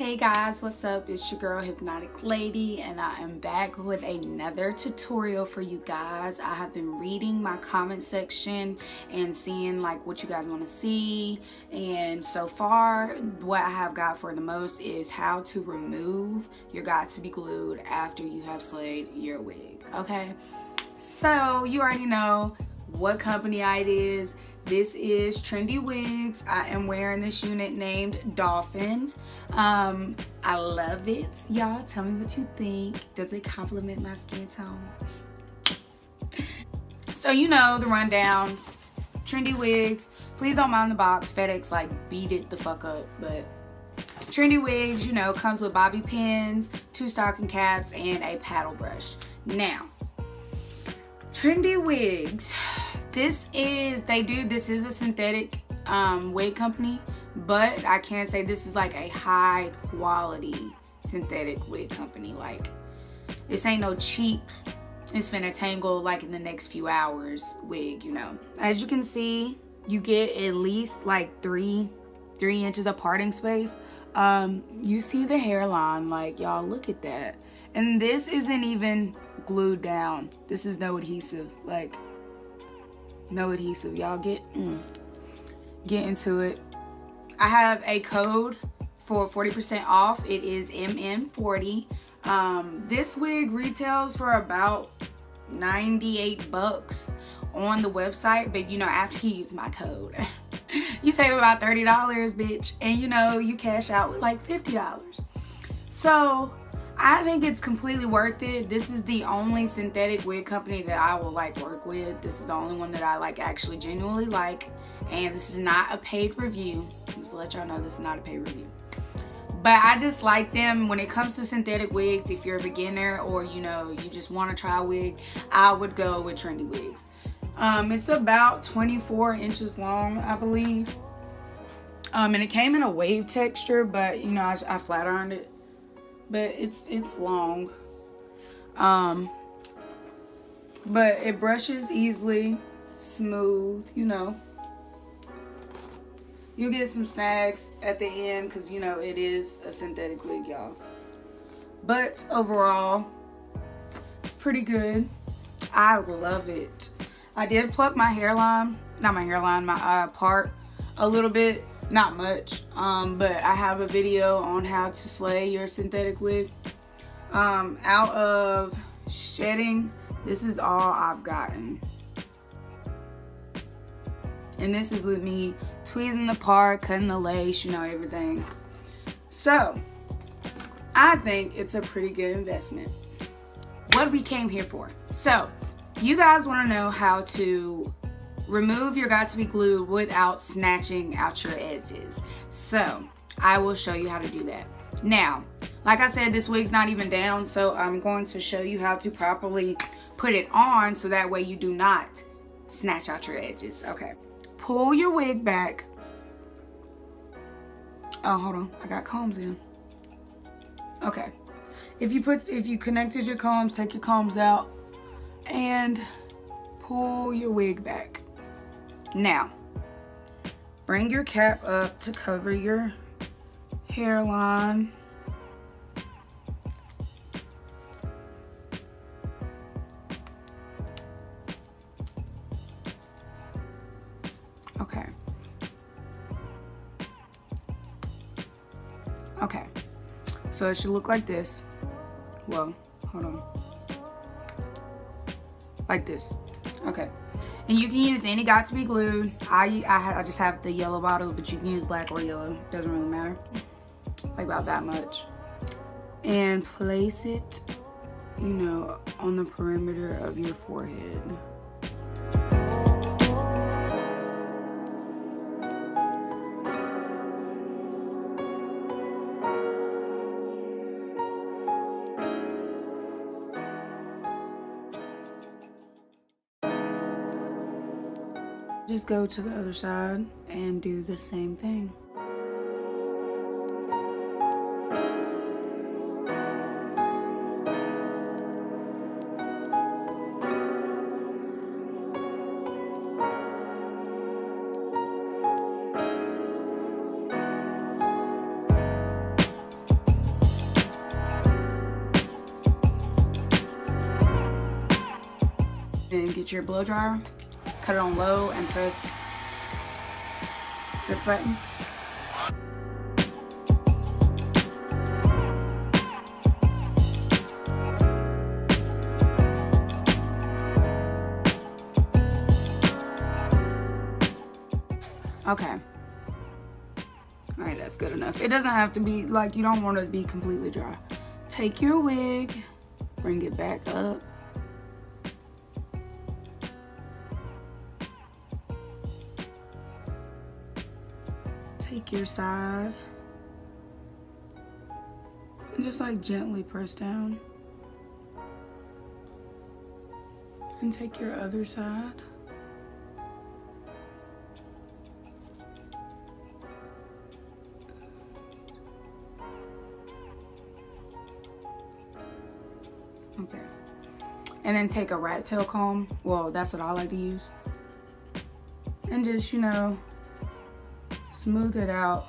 Hey guys, what's up? It's your girl Hypnotic Lady, and I am back with another tutorial for you guys. I have been reading my comment section and seeing like what you guys want to see, and so far what I have got for the most is how to remove your got to be glued after you have slayed your wig. Okay, so you already know what company it is. This is TrendyWigs. I am wearing this unit named Dolphin. I love it. Y'all tell me what you think. Does it complement my skin tone? So you know the rundown. TrendyWigs. Please don't mind the box. FedEx like beat it the fuck up. But TrendyWigs, you know, comes with bobby pins, 2 stocking caps, and a paddle brush. Now, TrendyWigs. This is a synthetic wig company, but I can't say this is like a high quality synthetic wig company. Like, this ain't no cheap, it's finna tangle like in the next few hours wig, you know. As you can see, you get at least like 3 inches of parting space. You see the hairline, like, y'all look at that. And this isn't even glued down. This is no adhesive, like, no adhesive. Y'all get into it. I have a code for 40% off. It is MM40. This wig retails for about 98 bucks on the website, but you know, after you use my code you save about $30, bitch, and you know, you cash out with like $50. So I think it's completely worth it. This is the only synthetic wig company that I will like work with. This is the only one that I like actually genuinely like. And this is not a paid review. Just to let y'all know, this is not a paid review. But I just like them when it comes to synthetic wigs. If you're a beginner or you know, you just want to try a wig, I would go with TrendyWigs. It's about 24 inches long, I believe. And it came in a wave texture, but you know, I flat ironed it. But it's long, but it brushes easily, smooth, you know. You get some snags at the end because you know it is a synthetic wig, y'all. But overall, it's pretty good. I love it. I did pluck my hairline, not my hairline, my part a little bit. Not much, but I have a video on how to slay your synthetic wig. Out of shedding, this is all I've gotten. And this is with me tweezing the part, cutting the lace, you know, everything. So, I think it's a pretty good investment. What we came here for. So, you guys want to know how to remove your got to be glued without snatching out your edges. So I will show you how to do that. Now, like I said, this wig's not even down, so I'm going to show you how to properly put it on so that way you do not snatch out your edges. Okay, pull your wig back. Oh, hold on, I got combs in. Okay, if you connected your combs, take your combs out and pull your wig back. Now, bring your cap up to cover your hairline. Okay. Okay. So it should look like this. Well, hold on. Like this. Okay. And you can use any got to be glued. I just have the yellow bottle, but you can use black or yellow. Doesn't really matter. Like about that much. And place it, you know, on the perimeter of your forehead. Just go to the other side and do the same thing. And get your blow dryer, cut it on low, and press this button. Okay. All right, that's good enough. It doesn't have to be, like, you don't want it to be completely dry. Take your wig, bring it back up. Take your side and just like gently press down. And take your other side. Okay. And then take a rat tail comb. Well, that's what I like to use. And just, you know, smooth it out.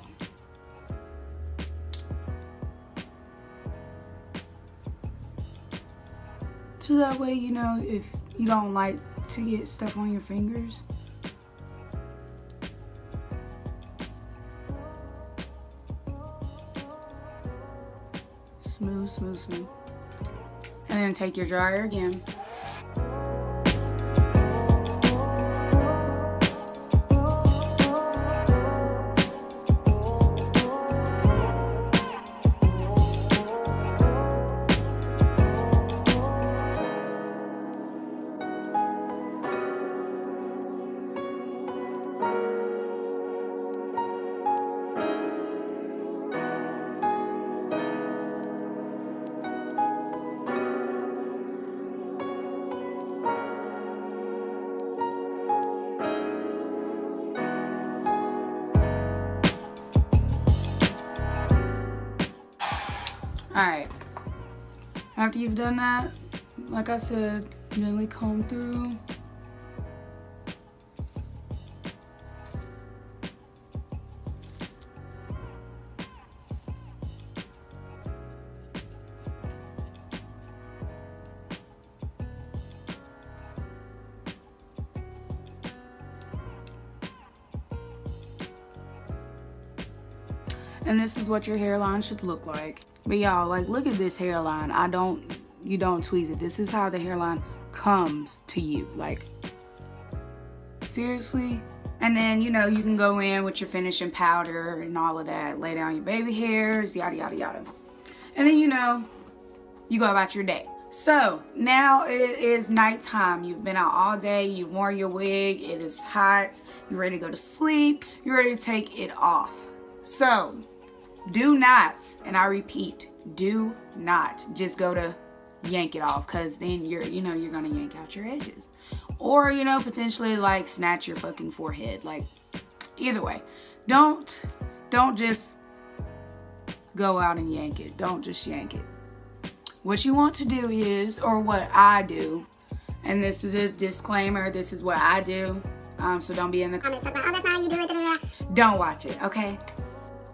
So that way, you know, if you don't like to get stuff on your fingers. Smooth, smooth, smooth. And then take your dryer again. Alright, after you've done that, like I said, gently comb through. And this is what your hairline should look like. But y'all, like, look at this hairline. You don't tweeze it. This is how the hairline comes to you. Like, seriously. And then, you know, you can go in with your finishing powder and all of that. Lay down your baby hairs, yada, yada, yada. And then, you know, you go about your day. So, now it is nighttime. You've been out all day. You've worn your wig. It is hot. You're ready to go to sleep. You're ready to take it off. So, do not, and I repeat, do not just go to yank it off, because then you're gonna yank out your edges, or, you know, potentially like snatch your fucking forehead. Like, either way, don't just go out and yank it. Don't just yank it. What you want to do is, or what I do, and this is a disclaimer, this is what I do, so don't be in the comments talking about, oh, that's not how you do it, da, da, da. Don't watch it, okay?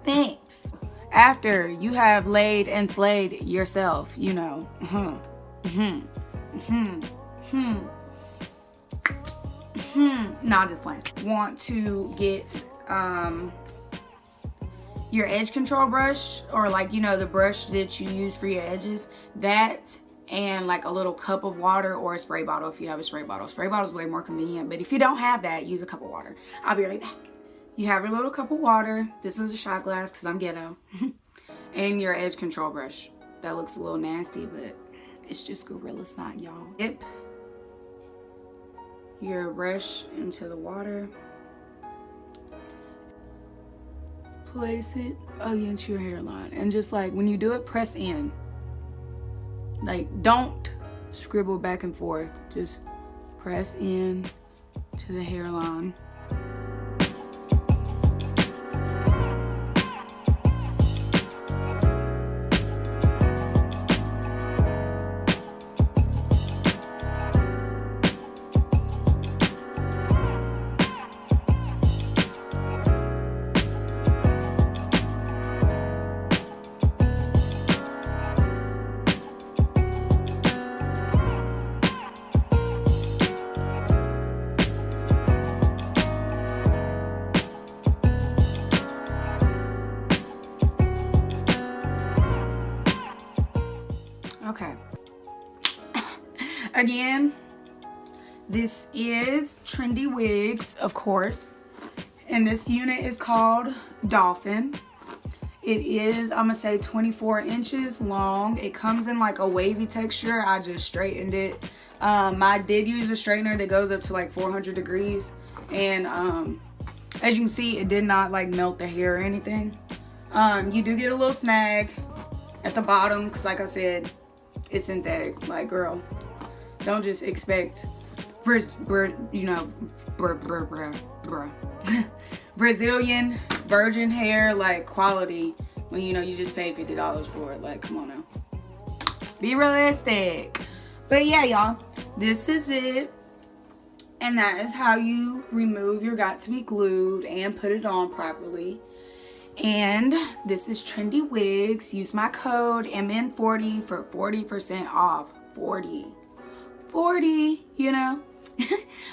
Thanks. After you have laid and slayed yourself, you know, no, I'm just playing. Want to get your edge control brush, or like, you know, the brush that you use for your edges, that, and like a little cup of water, or a spray bottle if you have a spray bottle. Spray bottle is way more convenient, but if you don't have that, use a cup of water. I'll be right back. You have your little cup of water. This is a shot glass because I'm ghetto. And your edge control brush. That looks a little nasty, but it's just Gorilla Sign, y'all. Dip your brush into the water. Place it against your hairline. And just like, when you do it, press in. Like, don't scribble back and forth. Just press in to the hairline. Okay. Again, this is TrendyWigs, of course. And this unit is called Dolphin. It is, I'm gonna say 24 inches long. It comes in like a wavy texture. I just straightened it. I did use a straightener that goes up to like 400 degrees. And as you can see, it did not like melt the hair or anything. You do get a little snag at the bottom because like I said, it's synthetic. Like, girl, don't just expect, Brazilian virgin hair like quality when you know you just paid $50 for it. Like, come on now, be realistic. But yeah, y'all, this is it, and that is how you remove your got to be glued and put it on properly. And this is TrendyWigs. Use my code MN40 for 40% off. 40, you know.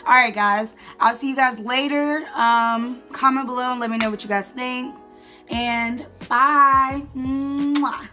All right, guys, I'll see you guys later. Comment below and let me know what you guys think, and bye. Mwah.